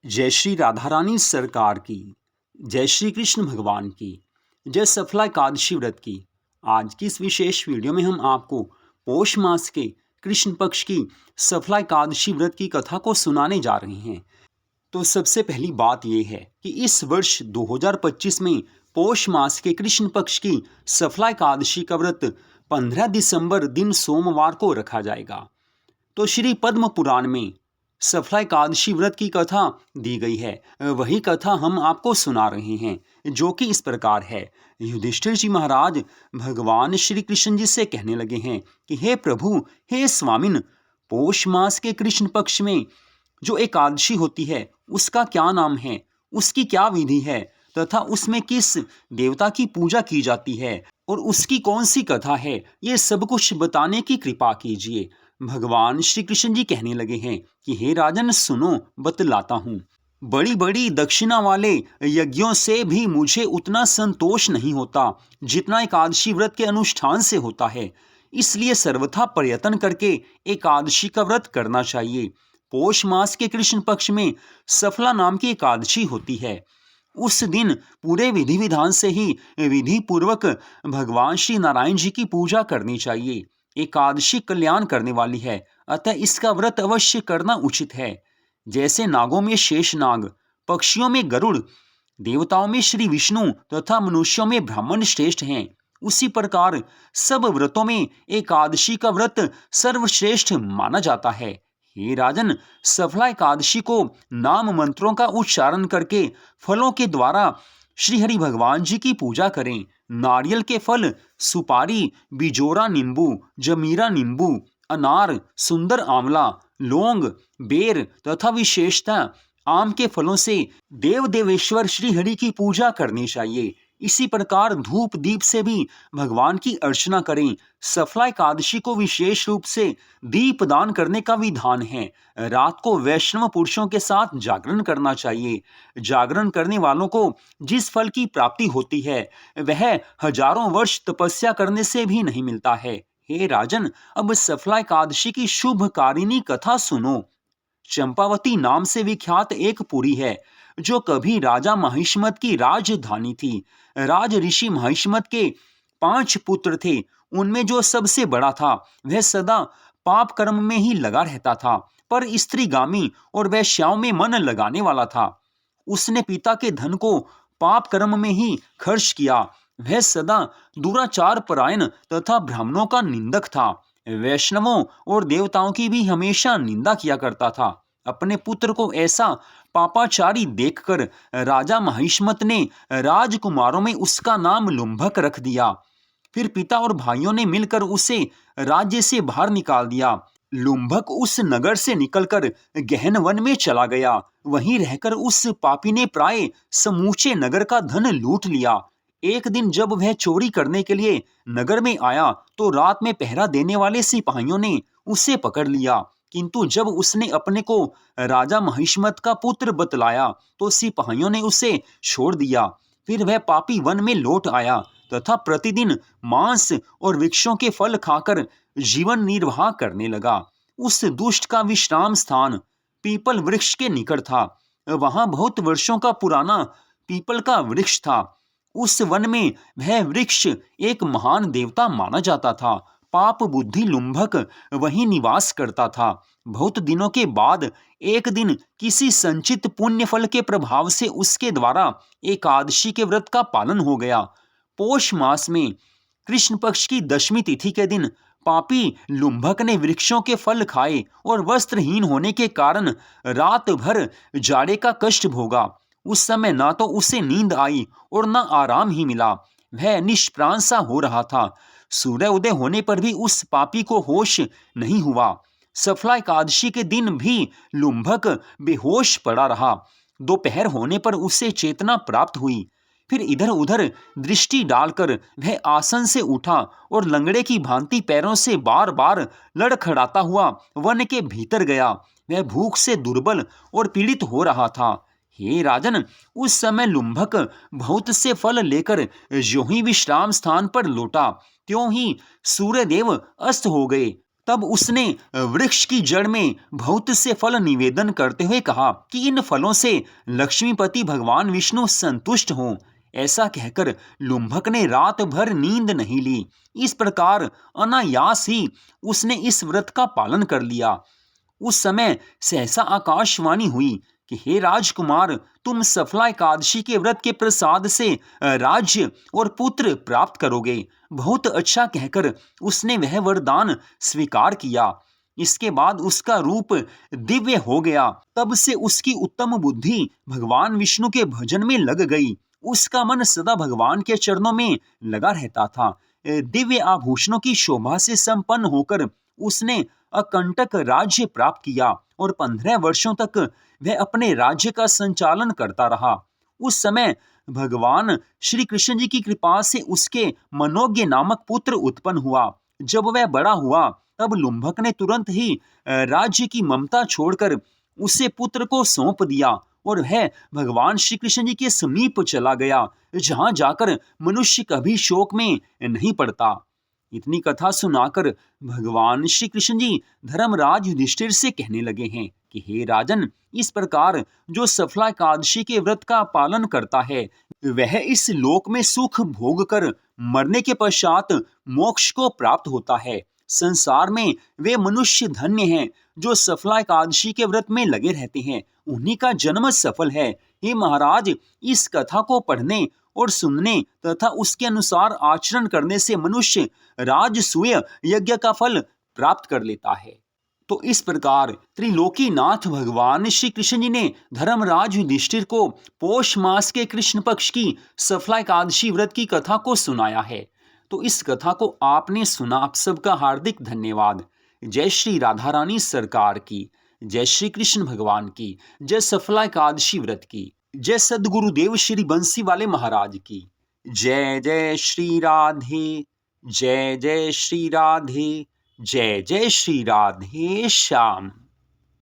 जय श्री राधा रानी सरकार की, जय श्री कृष्ण भगवान की, जय सफला एकादशी व्रत की। आज की इस विशेष वीडियो में हम आपको पौष मास के कृष्ण पक्ष की सफला एकादशी व्रत की कथा को सुनाने जा रहे हैं। तो सबसे पहली बात यह है कि इस वर्ष 2025 में पौष मास के कृष्ण पक्ष की सफला एकादशी का व्रत 15 दिसंबर दिन सोमवार को रखा जाएगा। तो श्री पद्म पुराण में सफला एकादशी व्रत की कथा दी गई है, वही कथा हम आपको सुना रहे हैं, जो कि इस प्रकार है। युधिष्ठिर जी महाराज भगवान श्री कृष्ण जी से कहने लगे हैं कि हे प्रभु, हे स्वामिन, पौष मास के कृष्ण पक्ष में जो एकादशी होती है उसका क्या नाम है, उसकी क्या विधि है तथा उसमें किस देवता की पूजा की जाती है और उसकी कौन सी कथा है, ये सब कुछ बताने की कृपा कीजिए। भगवान श्री कृष्ण जी कहने लगे हैं कि हे राजन सुनो, बतलाता हूँ। बड़ी बड़ी दक्षिणा वाले यज्ञों से भी मुझे उतना संतोष नहीं होता जितना एकादशी व्रत के अनुष्ठान से होता है। इसलिए सर्वथा प्रयत्न करके एकादशी का व्रत करना चाहिए। पौष मास के कृष्ण पक्ष में सफला नाम की एकादशी होती है। उस दिन पूरे विधि विधान से ही विधि पूर्वक भगवान श्री नारायण जी की पूजा करनी चाहिए। एकादशी कल्याण करने वाली है, अतः इसका व्रत अवश्य करना उचित है। जैसे नागों में शेष नाग, पक्षियों में गरुड़, देवताओं में श्री विष्णु तथा मनुष्यों में ब्राह्मण श्रेष्ठ हैं, उसी प्रकार सब व्रतों में एकादशी का व्रत सर्वश्रेष्ठ माना जाता है। हे राजन, सफला एकादशी को नाम मंत्रों का उच्चारण करके फलों के द्वारा श्री हरि भगवान जी की पूजा करें। नारियल के फल, सुपारी, बिजोरा नींबू, जमीरा नींबू, अनार, सुंदर आंवला, लौंग, बेर तथा विशेषतः आम के फलों से देव देवेश्वर श्री हरि की पूजा करनी चाहिए। इसी प्रकार धूप दीप से भी भगवान की अर्चना करें। सफला एकादशी को विशेष रूप से दीप दान करने का विधान है। रात को वैष्णव पुरुषों के साथ जागरण करना चाहिए। जागरण करने वालों को जिस फल की प्राप्ति होती है वह हजारों वर्ष तपस्या करने से भी नहीं मिलता है। हे राजन, अब सफला एकादशी की शुभकारिणी कथा सुनो। चंपावती नाम से विख्यात एक पुरी है जो कभी राजा महिष्मत की राजधानी थी। राज ऋषि महिष्मत के 5 पुत्र थे। उनमें जो सबसे बड़ा था वह सदा पाप कर्म में ही लगा रहता था, पर स्त्रीगामी और वैश्याओं में मन लगाने वाला था। उसने पिता के धन को पाप कर्म में ही खर्च किया। वह सदा दुराचार परायण तथा ब्राह्मणों का निंदक था। वैष्णवों और देवताओं की भी हमेशा निंदा किया करता था। अपने पुत्र को ऐसा पापाचारी देखकर राजा महिष्मत ने राजकुमारों में उसका नाम लुम्भक रख दिया। फिर पिता और भाइयों ने मिलकर उसे राज्य से बाहर निकाल दिया। लुम्भक उस नगर से निकलकर गहन वन में चला गया। वहीं रहकर उस पापी ने प्राय समूचे नगर का धन लूट लिया। एक दिन जब वह चोरी करने के लिए नगर में आया तो रात में पहरा देने वाले सिपाहियों ने उसे पकड़ लिया, किंतु जब उसने अपने को राजा महिष्मत का पुत्र बतलाया तो सिपाहियों ने उसे छोड़ दिया। फिर वह पापी वन में लौट आया तथा प्रतिदिन मांस और वृक्षों के फल खाकर जीवन निर्वाह करने लगा। उस दुष्ट का विश्राम स्थान पीपल वृक्ष के निकट था। वहां बहुत वर्षों का पुराना पीपल का वृक्ष था। उस वन में वह वृक्ष एक महान देवता माना जाता था। पाप बुद्धि लुम्भक वहीं निवास करता था। बहुत दिनों के बाद एक दिन किसी संचित पुण्य फल के प्रभाव से उसके द्वारा एकादशी के व्रत का पालन हो गया। पौष मास में कृष्ण पक्ष की 10वीं तिथि के दिन पापी लुम्भक ने वृक्षों के फल खाए और वस्त्रहीन होने के कारण रात भर जाड़े का कष्ट भोगा। उस समय ना तो उसे नींद आई और न आराम ही मिला। वह निष्प्राण सा हो रहा था। सूर्य उदय होने पर भी उस पापी को होश नहीं हुआ। सफला एकादशी के दिन भी लुम्भक बेहोश पड़ा रहा। दोपहर होने पर उसे चेतना प्राप्त हुई। फिर इधर उधर दृष्टि डालकर वह आसन से उठा और लंगड़े की भांति पैरों से बार बार लड़खड़ाता हुआ वन के भीतर गया। वह भूख से दुर्बल और पीड़ित हो रहा था। हे राजन, उस समय लुम्भक बहुत से फल लेकर ज्यों ही विश्राम स्थान पर लौटा त्यों ही सूर्यदेव अस्त हो गए। तब उसने वृक्ष की जड़ में बहुत से फल निवेदन करते हुए कहा कि इन फलों से लक्ष्मीपति भगवान विष्णु संतुष्ट हों। ऐसा कहकर लुम्भक ने रात भर नींद नहीं ली। इस प्रकार अनायास ही उसने इस व्रत का पालन कर लिया। उस समय सहसा आकाशवाणी हुई कि हे राजकुमार, तुम सफला एकादशी के व्रत के प्रसाद से राज्य और पुत्र प्राप्त करोगे। बहुत अच्छा कहकर उसने वह वरदान स्वीकार किया। इसके बाद उसका रूप दिव्य हो गया। तब से उसकी उत्तम बुद्धि भगवान विष्णु के भजन में लग गई। उसका मन सदा भगवान के चरणों में लगा रहता था। दिव्य आभूषणों की शोभा से संपन्न होकर उसने अकंटक राज्य प्राप्त किया और 15 वर्षों तक वह अपने राज्य का संचालन करता रहा। उस समय भगवान श्री कृष्ण जी की कृपा से उसके मनोज्ञ नामक पुत्र उत्पन्न हुआ। जब वह बड़ा हुआ तब लुम्भक ने तुरंत ही राज्य की ममता छोड़कर उसे पुत्र को सौंप दिया और वह भगवान श्री कृष्ण जी के समीप चला गया, जहां जाकर मनुष्य कभी शोक में नहीं पड़ता। इतनी कथा सुनाकर भगवान श्री कृष्ण जी धर्मराज युधिष्ठिर से कहने लगे हैं कि हे राजन, इस प्रकार जो सफला एकादशी के व्रत का पालन करता है वह इस लोक में सुख भोग कर मरने के पश्चात मोक्ष को प्राप्त होता है। संसार में वे मनुष्य धन्य हैं जो सफला एकादशी के व्रत में लगे रहते हैं, उन्हीं का जन्म सफल है। हे महाराज, इस कथा को पढ़ने और सुनने तथा उसके अनुसार आचरण करने से मनुष्य राजसूय यज्ञ का फल प्राप्त कर लेता है। तो इस प्रकार त्रिलोकीनाथ भगवान श्री कृष्ण जी ने धर्मराज युधिष्ठिर को पौष मास के कृष्ण पक्ष की सफला एकादशी व्रत की कथा को सुनाया है। तो इस कथा को आपने सुना, आप सबका हार्दिक धन्यवाद। जय श्री राधा रानी सरकार की, जय श्री कृष्ण भगवान की, जय सफला एकादशी व्रत की, जय सदगुरुदेव श्री बंसी वाले महाराज की। जय जय श्री राधे, जय जय श्री राधे, जय जय श्री राधे श्याम।